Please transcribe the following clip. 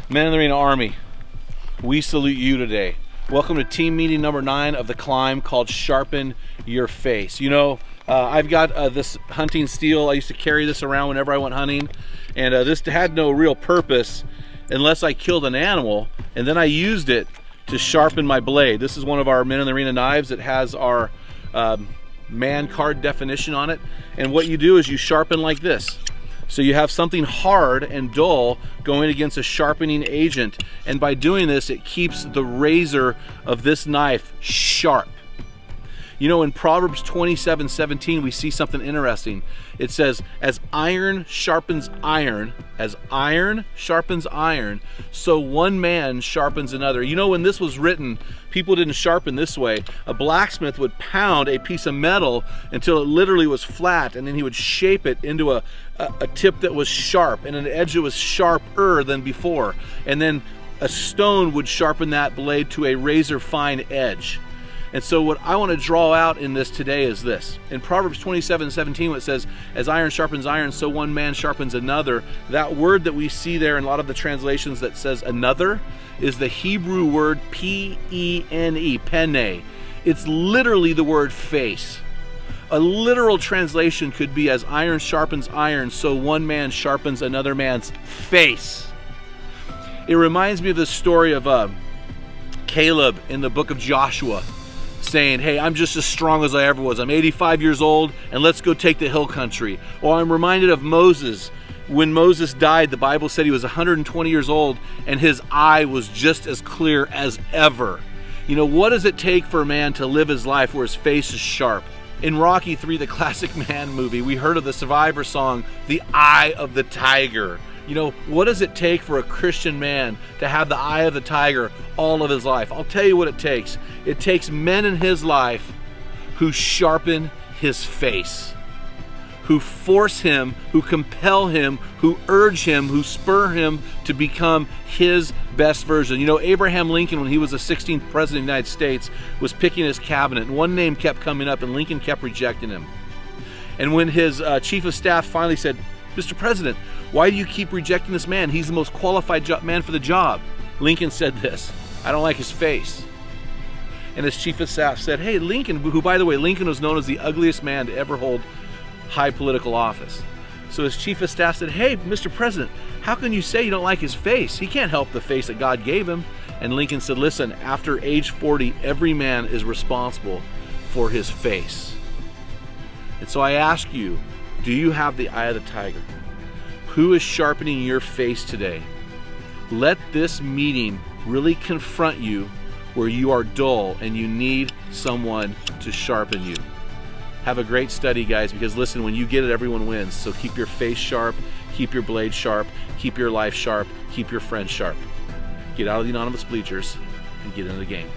Men in the Arena Army, we salute you today. Welcome to team meeting number 9 of the climb called Sharpen Your Face. You know, I've got this hunting steel. I used to carry this around whenever I went hunting, and this had no real purpose unless I killed an animal, and then I used it to sharpen my blade. This is one of our Men in the Arena knives. It has our man card definition on it, and what you do is you sharpen like this. So you have something hard and dull going against a sharpening agent, and by doing this it keeps the razor of this knife sharp. You know, in Proverbs 27:17 we see something interesting. It says, as iron sharpens iron, so one man sharpens another. You know, when this was written, people didn't sharpen this way. A blacksmith would pound a piece of metal until it literally was flat, and then he would shape it into a tip that was sharp and an edge that was sharper than before. And then a stone would sharpen that blade to a razor fine edge. And so what I want to draw out in this today is this. In Proverbs 27:17, it says, as iron sharpens iron, so one man sharpens another. That word that we see there in a lot of the translations that says another is the Hebrew word P-E-N-E, pene. It's literally the word face. A literal translation could be, as iron sharpens iron, so one man sharpens another man's face. It reminds me of the story of Caleb in the book of Joshua, saying, hey, I'm just as strong as I ever was. I'm 85 years old, and let's go take the hill country. Or I'm reminded of Moses. When Moses died, the Bible said he was 120 years old, and his eye was just as clear as ever. You know, what does it take for a man to live his life where his face is sharp? In Rocky III, the classic man movie, we heard of the Survivor song, The Eye of the Tiger. You know, what does it take for a Christian man to have the eye of the tiger all of his life? I'll tell you what it takes. It takes men in his life who sharpen his face, who force him, who compel him, who urge him, who spur him to become his best version. You know, Abraham Lincoln, when he was the 16th president of the United States, was picking his cabinet, and one name kept coming up, and Lincoln kept rejecting him. And when his chief of staff finally said, Mr. President, why do you keep rejecting this man? He's the most qualified man for the job. Lincoln said this, I don't like his face. And his chief of staff said, hey, Lincoln, who, by the way, Lincoln was known as the ugliest man to ever hold high political office. So his chief of staff said, hey, Mr. President, how can you say you don't like his face? He can't help the face that God gave him. And Lincoln said, listen, after age 40, every man is responsible for his face. And so I ask you, do you have the eye of the tiger? Who is sharpening your face today? Let this meeting really confront you where you are dull and you need someone to sharpen you. Have a great study, guys, because listen, when you get it, everyone wins. So keep your face sharp, keep your blade sharp, keep your life sharp, keep your friends sharp. Get out of the anonymous bleachers and get into the game.